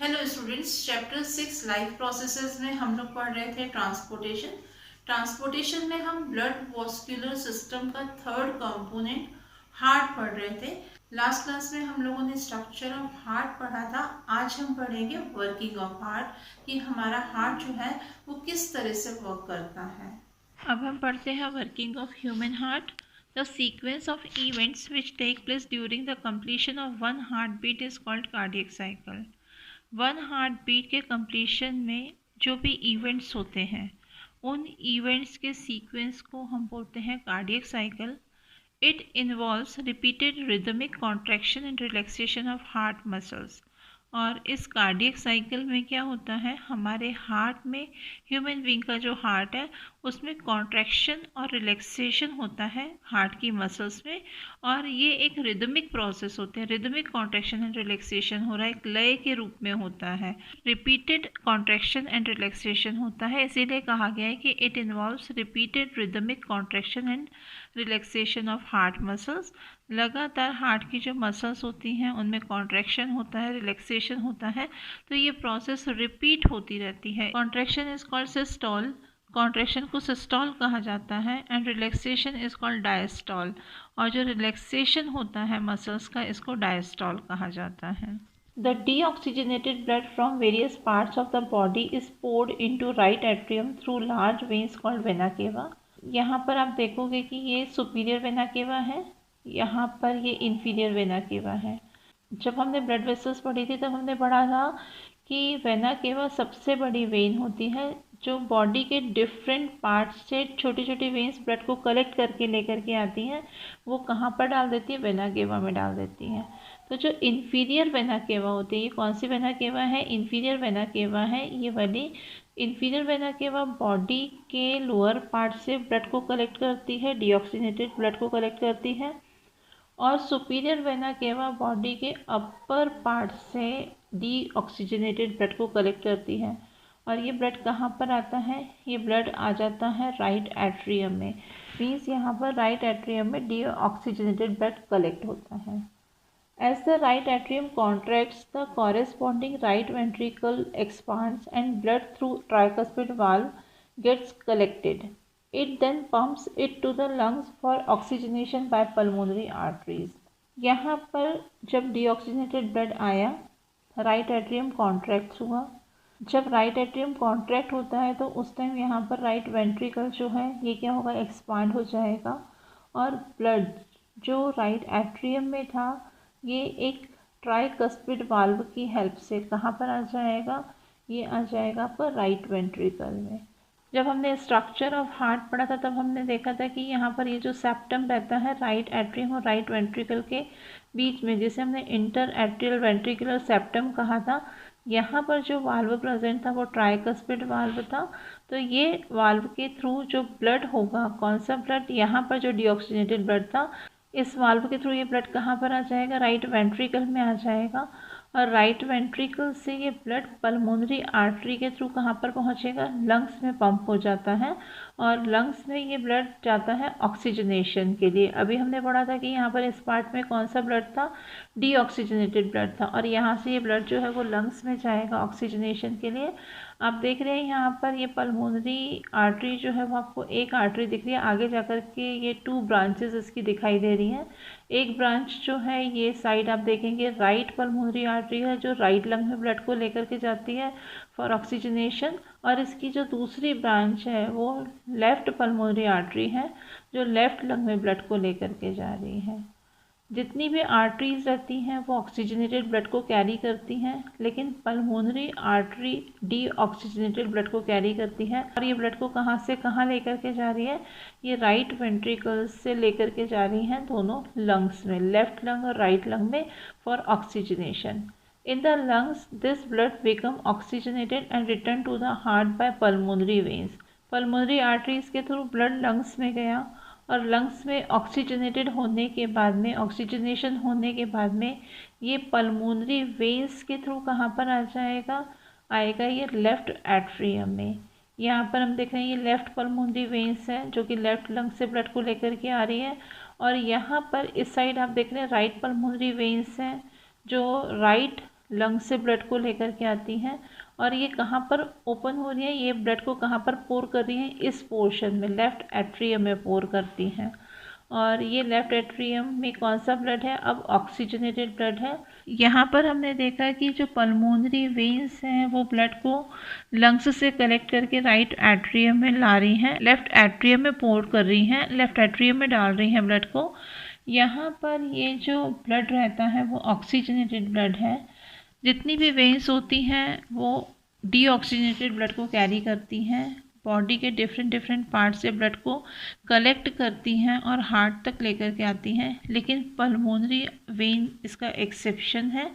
Hello students, chapter 6 life processes में हम लोग पढ़ रहे थे ट्रांसपोर्टेशन में हम ब्लड वास्कुलर सिस्टम का थर्ड कंपोनेंट हार्ट पढ़ रहे थे। लास्ट क्लास में हम लोगों ने स्ट्रक्चर ऑफ हार्ट पढ़ा था। आज हम पढ़ेंगे वर्किंग ऑफ हार्ट, कि हमारा हार्ट जो है वो किस तरह से वर्क करता है। अब हम पढ़ते हैं working of human heart. The sequence of events which take place during the completion of one heartbeat is called cardiac cycle. One heart beat के कंप्लीशन में जो भी इवेंट्स होते हैं उन इवेंट्स के सीक्वेंस को हम बोलते हैं cardiac cycle. It involves repeated rhythmic contraction and relaxation of heart muscles. और इस कार्डियक साइकिल में क्या होता है, हमारे हार्ट में, ह्यूमन बीइंग का जो हार्ट है उसमें कॉन्ट्रैक्शन और रिलैक्सेशन होता है हार्ट की मसल्स में। और ये एक रिदमिक प्रोसेस होते हैं। रिदमिक कॉन्ट्रैक्शन एंड रिलैक्सेशन हो रहा है, एक लय के रूप में होता है। रिपीटेड कॉन्ट्रैक्शन एंड रिलैक्सेशन होता है, इसीलिए कहा गया है कि it involves repeated rhythmic contraction and relaxation of heart muscles. लगातार हार्ट की जो मसल्स होती हैं उनमें कॉन्ट्रैक्शन होता है, रिलैक्सेशन होता है, तो ये प्रोसेस रिपीट होती रहती है। Contraction is called systole, contraction को सिस्टोल कहा जाता है, and relaxation is called diastole, और जो रिलैक्सेशन होता है मसल्स का इसको डायस्टोल कहा जाता है। The deoxygenated blood from various parts of the body is poured into right atrium through large veins called vena cava. यहाँ पर आप देखोगे कि ये सुपीरियर वेना केवा है, यहाँ पर ये इंफीरियर वेना केवा है। जब हमने ब्लड वेसल्स पढ़ी थी तब हमने पढ़ा था कि वेना केवा सबसे बड़ी वेन होती है जो बॉडी के डिफरेंट पार्ट्स से छोटी छोटी वेन्स ब्लड को कलेक्ट करके लेकर के आती हैं। वो कहाँ पर डाल देती है, वेना केवा में डाल देती हैं। तो जो इंफीरियर वेना केवा होती है, ये कौन सी वेना केवा है, इंफीरियर वेना केवा है ये वाली। इंफीरियर वेना केवा बॉडी के लोअर पार्ट से ब्लड को कलेक्ट करती है, डीऑक्सीनेटेड ब्लड को कलेक्ट करती है। और सुपीरियर वेना केवा बॉडी के अपर पार्ट से डीऑक्सीजनेटेड ब्लड को कलेक्ट करती है। और ये ब्लड कहाँ पर आता है, ये ब्लड आ जाता है राइट एट्रियम में। मीन्स यहाँ पर राइट एट्रियम में डीऑक्सीजनेटेड ब्लड कलेक्ट होता है। As the right atrium contracts, the corresponding right ventricle expands and blood through tricuspid valve gets collected. It then pumps it to the lungs for oxygenation by pulmonary arteries. यहाँ पर जब deoxygenated blood आया, right atrium contract हुआ। जब right atrium contract होता है तो उस टाइम यहाँ पर राइट वेंट्रिकल जो है ये क्या होगा, एक्सपांड हो जाएगा। और ब्लड जो राइट एट्रियम में था ये एक ट्राइकस्पिड वाल्व की हेल्प से कहाँ पर आ जाएगा, ये आ जाएगा पर राइट वेंट्रिकल में। जब हमने स्ट्रक्चर ऑफ हार्ट पढ़ा था तब हमने देखा था कि यहाँ पर ये जो सेप्टम रहता है राइट एट्रियम और राइट वेंट्रिकल के बीच में, जिसे हमने इंटर एट्रियल वेंट्रिकुलर सेप्टम कहा था, यहाँ पर जो वाल्व प्रेजेंट था वो ट्राइकस्पिड वाल्व था। तो ये वाल्व के थ्रू जो ब्लड होगा, कौन सा ब्लड, यहाँ पर जो डीऑक्सीजनेटेड ब्लड था, इस वाल्व के थ्रू ये ब्लड कहाँ पर आ जाएगा, राइट वेंट्रिकल में आ जाएगा। और राइट वेंट्रिकल से ये ब्लड पल्मोनरी आर्टरी के थ्रू कहाँ पर पहुँचेगा, लंग्स में पंप हो जाता है। और लंग्स में ये ब्लड जाता है ऑक्सीजनेशन के लिए। अभी हमने पढ़ा था कि यहाँ पर इस पार्ट में कौन सा ब्लड था, डीऑक्सीजनेटेड ब्लड था, और यहाँ से ये ब्लड जो है वो लंग्स में जाएगा ऑक्सीजनेशन के लिए। आप देख रहे हैं यहाँ पर ये पल्मोनरी आर्टरी जो है वो आपको एक आर्टरी दिख रही है, आगे जाकर के ये 2 ब्रांचेस इसकी दिखाई दे रही हैं। एक ब्रांच जो है ये साइड आप देखेंगे राइट पल्मोनरी आर्टरी है जो राइट लंग में ब्लड को लेकर के जाती है फॉर ऑक्सीजनेशन। और इसकी जो दूसरी ब्रांच है वो लेफ्ट पल्मोनरी आर्टरी है जो लेफ्ट लंग में ब्लड को लेकर के जा रही है। जितनी भी आर्टरीज रहती हैं वो ऑक्सीजनेटेड ब्लड को कैरी करती हैं, लेकिन पल्मोनरी आर्टरी डीऑक्सीजनेटेड ब्लड को कैरी करती है। और ये ब्लड को कहाँ से कहाँ लेकर के जा रही है, ये राइट वेंट्रिकल्स से लेकर के जा रही हैं दोनों लंग्स में, लेफ्ट लंग और राइट लंग में for oxygenation. In the lungs, this blood become oxygenated and returned to the heart by pulmonary veins. Pulmonary arteries के थ्रू ब्लड लंग्स में गया और लंग्स में ऑक्सीजनेटेड होने के बाद में, ऑक्सीजनेशन होने के बाद में ये पल्मोनरी वेन्स के थ्रू कहाँ पर आ जाएगा, आएगा ये लेफ्ट एट्रियम में। यहाँ पर हम देख रहे हैं ये लेफ्ट पल्मोनरी वेन्स है जो कि लेफ्ट लंग से ब्लड को लेकर के आ रही है। और यहाँ पर इस साइड आप देख रहे हैं राइट पल्मोनरी वेन्स हैं जो राइट लंग्स से ब्लड को लेकर के आती हैं और ये कहाँ पर ओपन हो रही है, ये ब्लड को कहाँ पर पोर कर रही है, इस पोर्शन में लेफ़्ट एट्रियम में पोर करती हैं। और ये लेफ़्ट एट्रियम में कौन सा ब्लड है, अब ऑक्सीजनेटेड ब्लड है। यहाँ पर हमने देखा कि जो पल्मोनरी वेन्स हैं वो ब्लड को लंग्स से कलेक्ट करके राइट एट्रियम में ला रही हैं, लेफ़्ट एट्रियम में पोर कर रही हैं, लेफ़्ट एट्रियम में डाल रही हैं ब्लड को। यहाँ पर ये जो ब्लड रहता है वो ऑक्सीजनेटेड ब्लड है। जितनी भी वेन्स होती हैं वो डीऑक्सीजनेटेड ब्लड को कैरी करती हैं, बॉडी के डिफरेंट पार्ट से ब्लड को कलेक्ट करती हैं और हार्ट तक लेकर के आती हैं। लेकिन पल्मोनरी वेन इसका एक्सेप्शन है।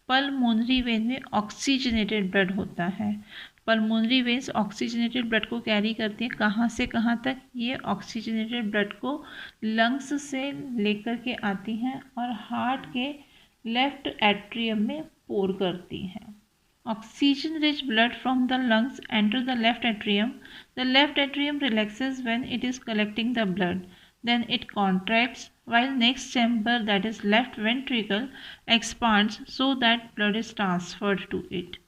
पल्मोनरी वेन में ऑक्सीजनेटेड ब्लड होता है। पल्मोनरी वेन्स ऑक्सीजनेटेड ब्लड को कैरी करती हैं, कहाँ से कहाँ तक, ये ऑक्सीजनेटेड ब्लड को लंग्स से लेकर के आती हैं और हार्ट के लेफ्ट एट्रियम में पोर करती हैं। Oxygen rich blood from the lungs enter the left atrium. The left atrium relaxes when it is collecting the blood. Then it contracts while next chamber, that is left ventricle, expands so that blood is transferred to it.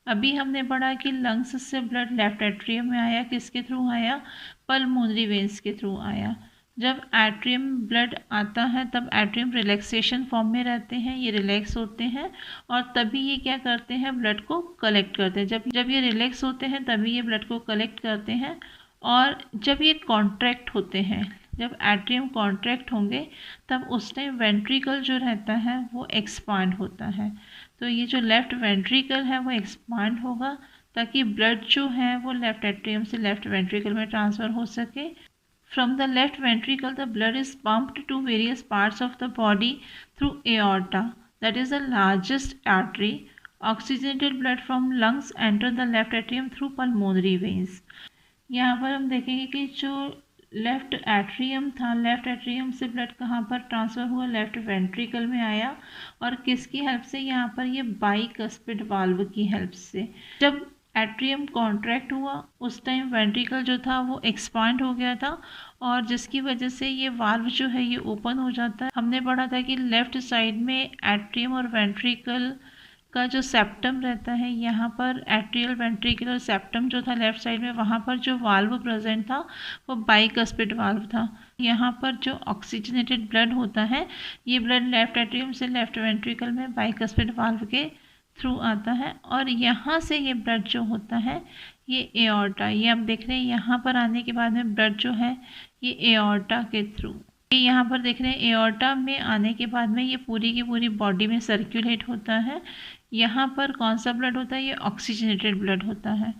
अभी हमने पढ़ा कि lungs से blood left atrium में आया, किसके through आया, pulmonary veins के थ्रू आया। जब एट्रियम ब्लड आता है तब एट्रियम रिलैक्सेशन फॉर्म में रहते हैं, ये रिलैक्स होते हैं और तभी ये क्या करते हैं, ब्लड को कलेक्ट करते हैं। जब ये रिलैक्स होते हैं तभी ये ब्लड को कलेक्ट करते हैं। और जब ये कॉन्ट्रैक्ट होते हैं, जब एट्रियम कॉन्ट्रैक्ट होंगे तब उस टाइम वेंट्रिकल जो रहता है वो एक्सपांड होता है। तो ये जो लेफ़्ट वेंट्रिकल है वो एक्सपांड होगा ताकि ब्लड जो है वो लेफ़्ट एट्रियम से लेफ़्ट वेंट्रिकल में ट्रांसफ़र हो सके। From the left ventricle, the blood is pumped to various parts of the body through aorta, that is the largest artery. Oxygenated blood from lungs enter the left atrium through pulmonary veins. यहाँ पर हम देखेंगे कि जो left atrium था, left atrium से blood कहाँ पर ट्रांसफ़र हुआ, लेफ्ट वेंट्रिकल में आया और किसकी हेल्प से, यहाँ पर ये बाइकस्पिड वाल्व की हेल्प से। जब एट्रियम कॉन्ट्रैक्ट हुआ उस टाइम वेंट्रिकल जो था वो एक्सपांड हो गया था और जिसकी वजह से ये वाल्व जो है ये ओपन हो जाता है। हमने पढ़ा था कि लेफ़्ट साइड में एट्रियम और वेंट्रिकल का जो सेप्टम रहता है, यहाँ पर एट्रियल वेंट्रिकुलर सेप्टम जो था लेफ़्ट साइड में, वहाँ पर जो वाल्व प्रेजेंट था वो बाइकस्पिड वाल्व था। यहाँ पर जो ऑक्सीजनेटेड ब्लड होता है ये ब्लड लेफ़्ट एट्रियम से लेफ़्ट वेंट्रिकल में बाइकस्पिड वाल्व के थ्रू आता है और यहाँ से ये ब्लड जो होता है ये एओर्टा, ये आप देख रहे हैं यहाँ पर आने के बाद में ब्लड जो है ये एओर्टा के थ्रू, ये यहाँ पर देख रहे हैं एओर्टा में आने के बाद में ये पूरी की पूरी बॉडी में सर्कुलेट होता है। यहाँ पर कौन सा ब्लड होता है, ये ऑक्सीजनेटेड ब्लड होता है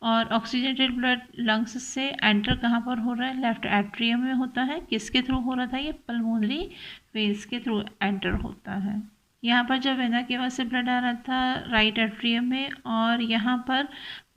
और ऑक्सीजनेटेड ब्लड लंग्स से एंटर कहाँ पर हो रहा है, लेफ्ट एट्रियम में होता है। किसके थ्रू हो रहा था, ये पल्मोनरी वेन्स के थ्रू एंटर होता है। यहाँ पर जब वेना केवा से ब्लड आ रहा था राइट एट्रियम में और यहाँ पर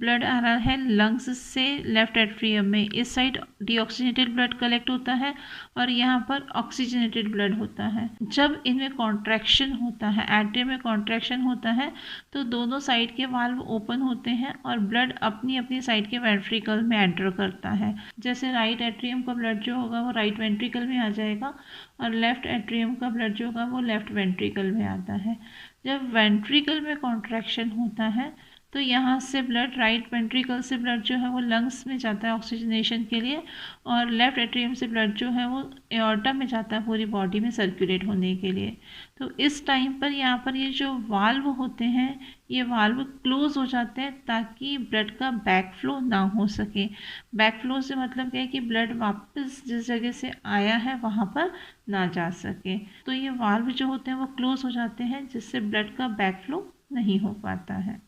ब्लड आ रहा है लंग्स से लेफ्ट एट्रियम में, इस साइड डीऑक्सीजनेटेड ब्लड कलेक्ट होता है और यहाँ पर ऑक्सीजनेटेड ब्लड होता है। जब इनमें कॉन्ट्रैक्शन होता है, एट्रियम में कॉन्ट्रैक्शन होता है तो दोनों साइड के वाल्व ओपन होते हैं और ब्लड अपनी अपनी साइड के वेंट्रिकल में एंटर करता है। जैसे राइट एट्रियम का ब्लड जो होगा वो राइट वेंट्रिकल में आ जाएगा और लेफ्ट एट्रियम का ब्लड जो होगा वो लेफ्ट वेंट्रिकल में आता है। जब वेंट्रिकल में कॉन्ट्रैक्शन होता है तो यहाँ से ब्लड राइट वेंट्रिकल से ब्लड जो है वो लंग्स में जाता है ऑक्सीजनेशन के लिए और लेफ्ट एट्रियम से ब्लड जो है वो एओर्टा में जाता है पूरी बॉडी में सर्कुलेट होने के लिए। तो इस टाइम पर यहाँ पर ये जो वाल्व होते हैं ये वाल्व क्लोज हो जाते हैं ताकि ब्लड का बैक फ्लो ना हो सके। बैक फ्लो से मतलब क्या है कि ब्लड वापस जिस जगह से आया है वहाँ पर ना जा सके। तो ये वाल्व जो होते हैं वो क्लोज हो जाते हैं जिससे ब्लड का बैक फ्लो नहीं हो पाता है।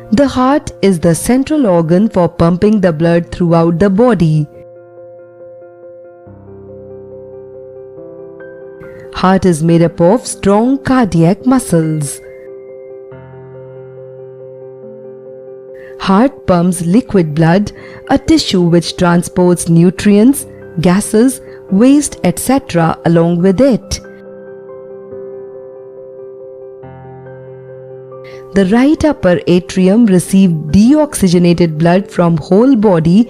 The heart is the central organ for pumping the blood throughout the body. Heart is made up of strong cardiac muscles. Heart pumps liquid blood, a tissue which transports nutrients, gases, waste, etc. along with it. The right upper atrium receives deoxygenated blood from whole body,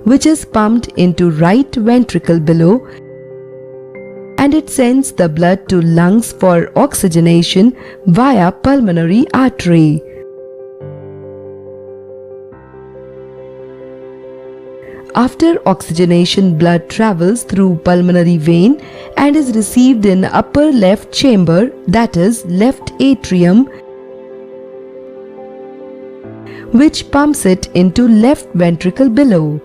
which is pumped into right ventricle below and it sends the blood to lungs for oxygenation via pulmonary artery. After oxygenation, blood travels through pulmonary vein and is received in upper left chamber, that is left atrium, which pumps it into left ventricle below.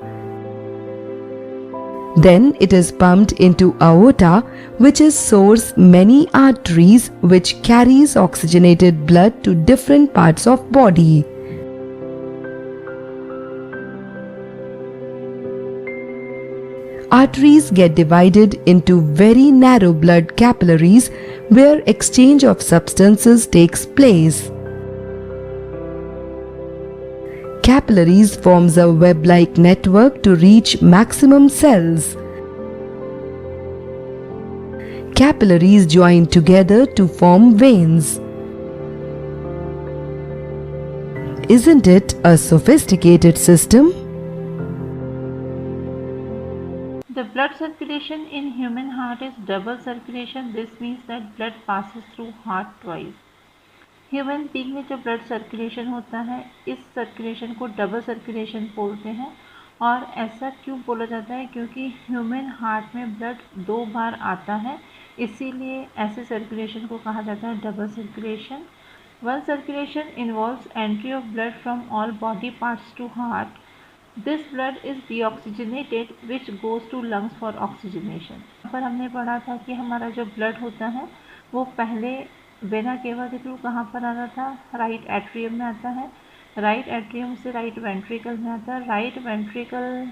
Then it is pumped into aorta, which is source many arteries which carries oxygenated blood to different parts of body. Arteries get divided into very narrow blood capillaries where exchange of substances takes place. Capillaries forms a web-like network to reach maximum cells. Capillaries join together to form veins. Isn't it a sophisticated system? The blood circulation in human heart is double circulation. This means that blood passes through heart twice. Human being में जो blood circulation होता है, इस circulation को double circulation बोलते हैं। और ऐसा क्यों बोला जाता है? क्योंकि ह्यूमन हार्ट में ब्लड 2 बार आता है, इसीलिए ऐसे सर्कुलेशन को कहा जाता है double circulation. One circulation involves entry of blood from all body parts to heart. This blood is deoxygenated which goes to lungs for oxygenation. पर हमने पढ़ा था कि हमारा जो ब्लड होता है वो पहले वेना केवा के थ्रू कहाँ पर आता था? राइट एट्रियम में आता है। राइट एट्रियम से राइट वेंट्रिकल में आता है। राइट वेंट्रिकल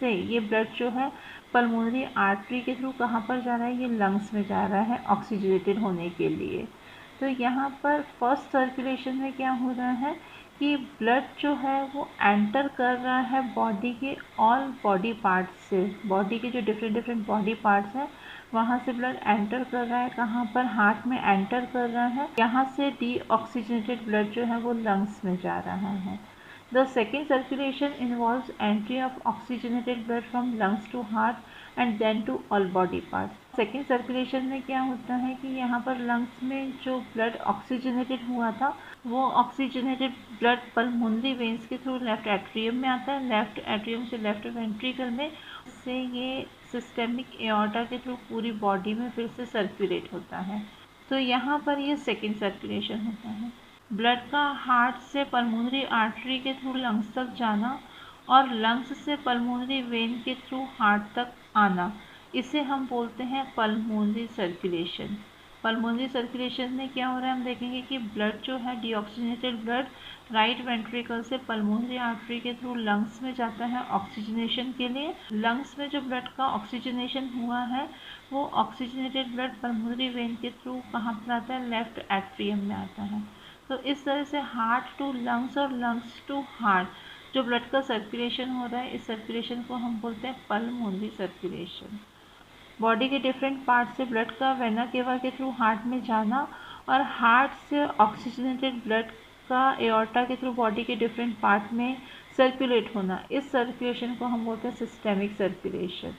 से ये ब्लड जो है पल्मोनरी आर्टरी के थ्रू कहाँ पर जा रहा है? ये लंग्स में जा रहा है ऑक्सीजनेटेड होने के लिए। तो यहाँ पर फर्स्ट सर्कुलेशन में क्या हो रहा है कि ब्लड जो है वो एंटर कर रहा है बॉडी के ऑल बॉडी पार्ट्स से। बॉडी के जो डिफरेंट बॉडी पार्ट्स हैं वहाँ से ब्लड एंटर कर रहा है। कहाँ पर? हार्ट में एंटर कर रहा है। यहाँ से डीऑक्सीजनेटेड ब्लड जो है वो लंग्स में जा रहा है। The second circulation involves entry of oxygenated blood from lungs to heart and then to all body parts. Second circulation में क्या होता है कि यहाँ पर लंग्स में जो ब्लड ऑक्सीजनेटेड हुआ था वो ऑक्सीजनेटेड ब्लड पल्मोनरी वेन्स के थ्रू लेफ्ट एट्रियम में आता है। लेफ्ट एट्रियम से लेफ्ट वेंट्रिकल में से ये सिस्टेमिक एओर्टा के थ्रू पूरी बॉडी में फिर से सर्कुलेट होता है। तो यहाँ पर ये सेकेंड सर्कुलेशन होता है। ब्लड का हार्ट से पल्मोनरी आर्टरी के थ्रू लंग्स तक जाना और लंग्स से पल्मोनरी वेन के थ्रू हार्ट तक आना, इसे हम बोलते हैं पल्मोनरी सर्कुलेशन। पल्मोनरी सर्कुलेशन में क्या हो रहा है हम देखेंगे कि ब्लड जो है डीऑक्सीजनेटेड ब्लड राइट वेंट्रिकल से पल्मोनरी आर्टरी के थ्रू लंग्स में जाता है ऑक्सीजनेशन के लिए। लंग्स में जो ब्लड का ऑक्सीजनेशन हुआ है वो ऑक्सीजनेटेड ब्लड पल्मोनरी वेन के थ्रू कहाँ पर आता है? लेफ्ट एट्रियम में आता है। तो इस तरह से हार्ट टू लंग्स और लंग्स टू हार्ट जो ब्लड का सर्कुलेशन हो रहा है, इस सर्कुलेशन को हम बोलते हैं पल्मोनरी सर्कुलेशन। बॉडी के डिफरेंट पार्ट से ब्लड का वेना केवा के थ्रू हार्ट में जाना और हार्ट से ऑक्सीजनेटेड ब्लड का एओर्टा के थ्रू बॉडी के डिफरेंट पार्ट में सर्कुलेट होना, इस सर्कुलेशन को हम बोलते हैं सिस्टेमिक सर्कुलेशन।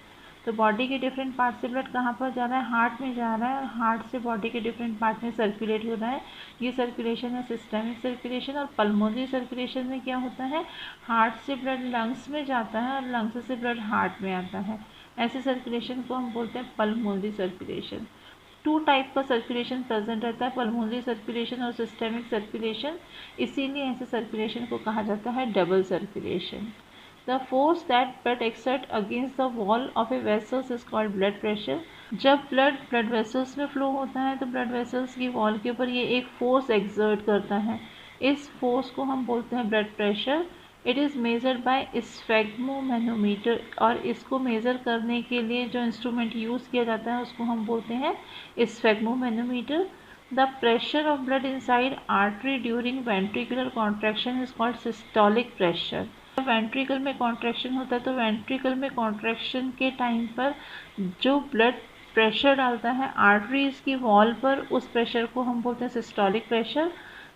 तो बॉडी के डिफरेंट पार्ट से ब्लड कहाँ पर जा रहा है? हार्ट में जा रहा है और हार्ट से बॉडी के डिफरेंट पार्ट में सर्कुलेट हो रहा है। ये सर्कुलेशन है सिस्टेमिक सर्कुलेशन। और पल्मोनरी सर्कुलेशन में क्या होता है? हार्ट से ब्लड लंग्स में जाता है और लंग्स से ब्लड हार्ट में आता है। ऐसे सर्कुलेशन को हम बोलते हैं पल्मोनरी सर्कुलेशन। 2 टाइप का सर्कुलेशन प्रेजेंट रहता है, पल्मोनरी सर्कुलेशन और सिस्टेमिक सर्कुलेशन। इसीलिए ऐसे सर्कुलेशन को कहा जाता है double circulation. The force that blood exert against the wall of a vessels is called blood pressure. जब blood vessels में flow होता है तो blood vessels की wall के ऊपर ये एक force exert करता है। इस force को हम बोलते हैं blood pressure. It is measured by sphygmomanometer और इसको measure करने के लिए जो instrument यूज़ किया जाता है उसको हम बोलते हैं sphygmomanometer. The pressure of blood inside artery during ventricular contraction is called systolic pressure. Ventricle में कॉन्ट्रैक्शन होता है तो वेंट्रिकल में कॉन्ट्रैक्शन के टाइम पर जो ब्लड प्रेशर डालता है आर्टरीज की वॉल पर, उस प्रेशर को हम बोलते हैं systolic pressure.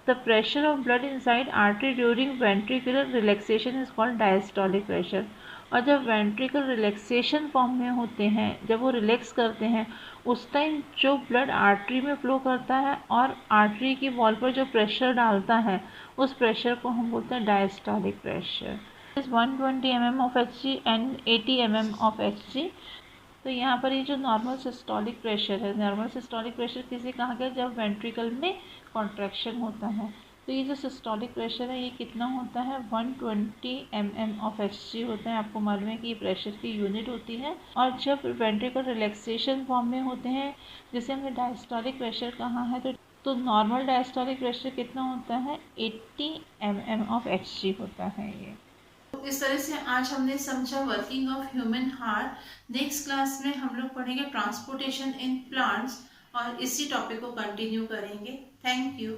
The pressure of blood inside artery during ventricular relaxation is called diastolic pressure. और जब वेंट्रिकल रिलैक्सेशन फॉर्म में होते हैं, जब वो रिलैक्स करते हैं, उस टाइम जो ब्लड आर्टरी में फ्लो करता है और आर्टरी की वॉल पर जो प्रेशर डालता है, उस प्रेशर को हम बोलते हैं diastolic pressure. 120 mm of Hg and 80 mm of Hg। तो यहाँ पर ये जो नॉर्मल सिस्टोलिक प्रेशर है, नॉर्मल सिस्टोलिक प्रेशर किसे कहा गया, जब वेंट्रिकल में कॉन्ट्रैक्शन होता है। तो ये जो सिस्टोलिक प्रेशर है ये कितना होता है, 120 mm of Hg होता है। आपको मालूम है कि ये प्रेशर की यूनिट होती है। और जब वेंट्रिकल रिलैक्सेशन फॉर्म में होते हैं, जिसे हमने डायस्टोलिक प्रेशर कहा है, तो नॉर्मल डायस्टोलिक प्रेशर कितना होता है, 80 mm of Hg होता है ये। इस तरह से आज हमने समझा working of human heart. Next class में हम लोग पढ़ेंगे ट्रांसपोर्टेशन इन प्लांट्स और इसी टॉपिक को कंटिन्यू करेंगे। Thank you.